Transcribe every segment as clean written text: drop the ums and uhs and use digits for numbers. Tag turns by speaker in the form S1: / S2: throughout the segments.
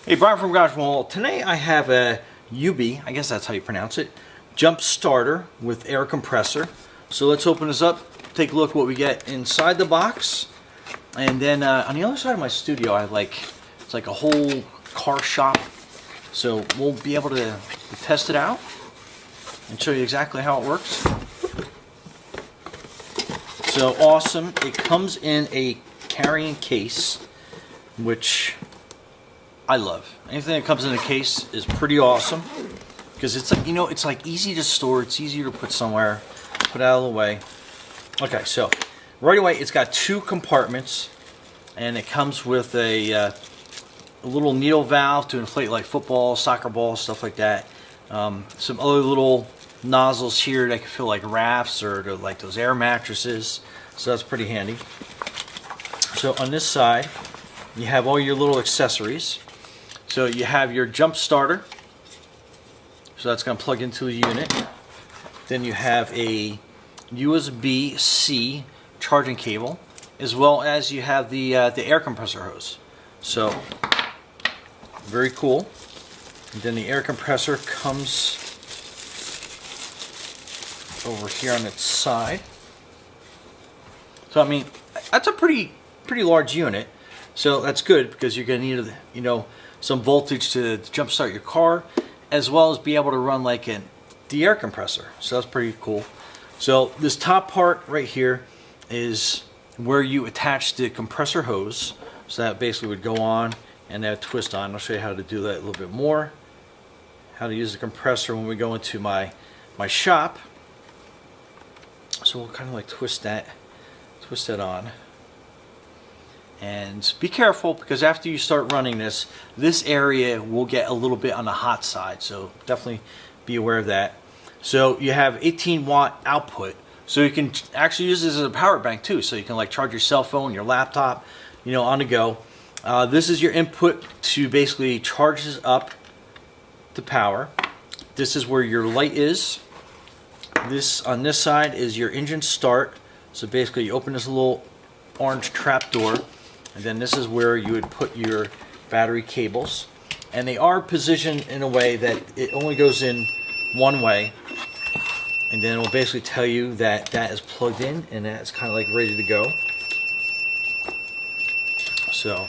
S1: Hey, Brian from Garage Wall. Today I have a UIBI, I guess that's how you pronounce it, jump starter with air compressor. So let's open this up, take a look at what we get inside the box. And then on the other side of my studio, it's like a whole car shop. So we'll be able to test it out and show you exactly how it works. So awesome. It comes in a carrying case, which I love. Anything that comes in a case is pretty awesome because it's like, it's like easy to store. It's easier to put somewhere, put out of the way. Okay, so right away it's got two compartments, and it comes with a little needle valve to inflate like football, soccer balls, stuff like that. Some other little nozzles here that can fill like rafts or like those air mattresses. So that's pretty handy. So on this side, you have all your little accessories. So you have your jump starter. So that's going to plug into the unit. Then you have a USB-C charging cable, as well as you have the air compressor hose. So very cool. And then the air compressor comes over here on its side. So I mean, that's a pretty large unit. So that's good because you're going to need some voltage to jumpstart your car, as well as be able to run like the air compressor. So that's pretty cool. So this top part right here is where you attach the compressor hose. So that basically would go on and that twist on. I'll show you how to do that a little bit more. How to use the compressor when we go into my shop. So we'll kind of like twist that on. And be careful because after you start running this area will get a little bit on the hot side. So definitely be aware of that. So you have 18-watt output. So you can actually use this as a power bank too. So you can like charge your cell phone, your laptop, on the go. This is your input to basically charges up the power. This is where your light is. This on this side is your engine start. So basically you open this little orange trap door. And then this is where you would put your battery cables. And they are positioned in a way that it only goes in one way. And then it will basically tell you that that is plugged in and that's kind of like ready to go. So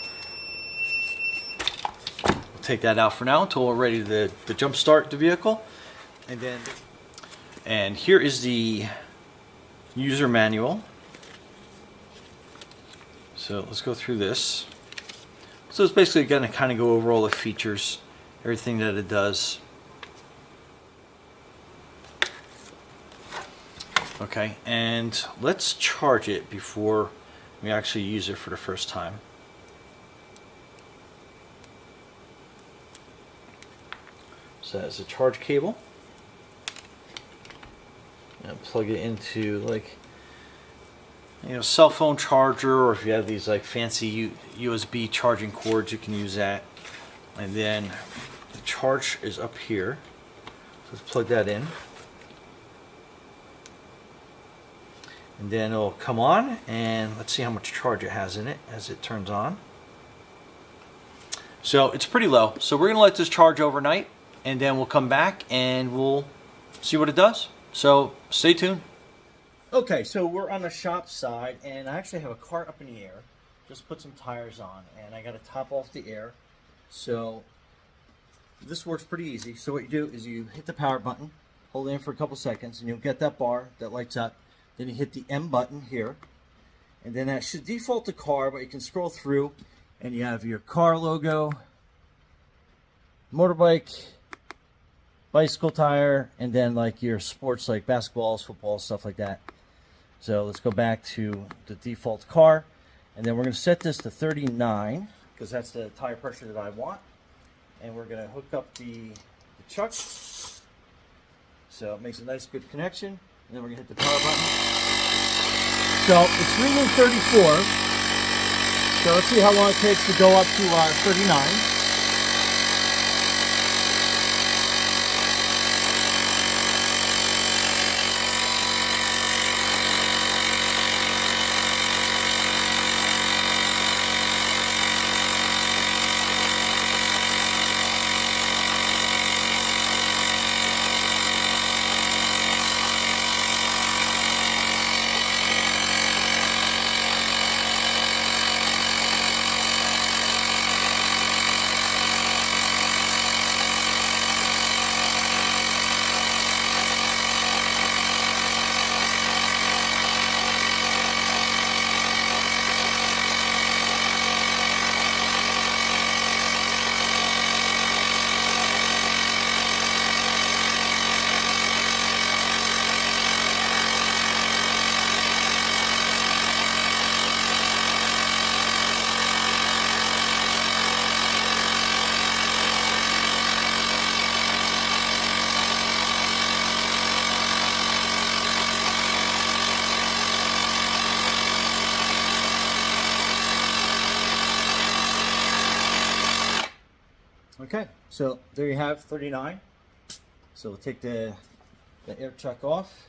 S1: we'll take that out for now until we're ready to jump start the vehicle. And here is the user manual. So let's go through this. So it's basically going to kind of go over all the features, everything that it does. Okay, and let's charge it before we actually use it for the first time. So that's a charge cable. And plug it into like cell phone charger, or if you have these like fancy USB charging cords, you can use that. And then the charge is up here. So let's plug that in. And then it'll come on, and let's see how much charge it has in it as it turns on. So it's pretty low. So we're going to let this charge overnight, and then we'll come back and we'll see what it does. So stay tuned. Okay, so we're on the shop side, and I actually have a cart up in the air. Just put some tires on, and I got to top off the air. So this works pretty easy. So what you do is you hit the power button, hold it in for a couple seconds, and you'll get that bar that lights up. Then you hit the M button here, and then that should default to car, but you can scroll through, and you have your car logo, motorbike, bicycle tire, and then like your sports like basketballs, football, stuff like that. So let's go back to the default car, and then we're going to set this to 39 because that's the tire pressure that I want. And we're going to hook up the chuck, so it makes a nice good connection. And then we're going to hit the power button. So it's reading 34. So let's see how long it takes to go up to 39. Okay, so there you have 39. So we'll take the air chuck off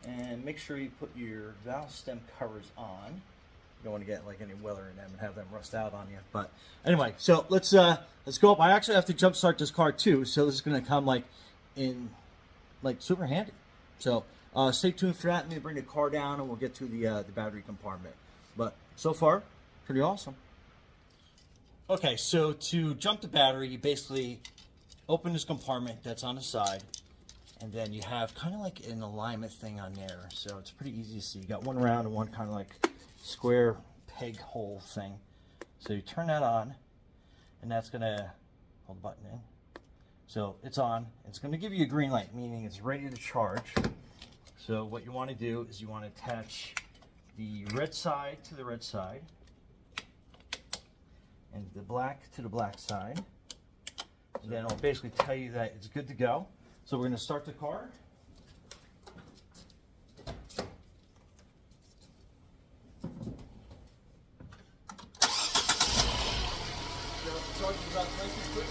S1: and make sure you put your valve stem covers on. You don't want to get like any weather in them and have them rust out on you. But anyway, so let's go up. I actually have to jump start this car too, so this is going to come like super handy. So stay tuned for that. Let me bring the car down and we'll get to the battery compartment. But so far, pretty awesome. Okay, so to jump the battery, you basically open this compartment that's on the side, and then you have kind of like an alignment thing on there. So it's pretty easy to see. You got one round and one kind of like square peg hole thing. So you turn that on, and that's gonna hold the button in. So it's on. It's gonna give you a green light, meaning it's ready to charge. So what you want to do is you want to attach the red side to the red side, and the black to the black side. And then it'll basically tell you that it's good to go. So we're going to start the car. So it charges up nice and quick.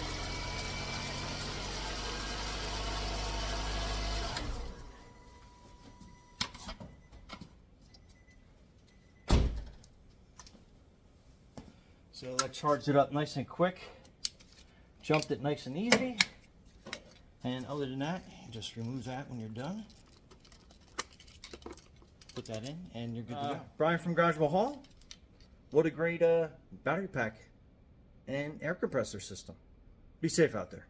S1: So that charged it up nice and quick. Jumped it nice and easy. And other than that, just remove that when you're done. Put that in and you're good to go. Brian from Garageville Hall. What a great battery pack and air compressor system. Be safe out there.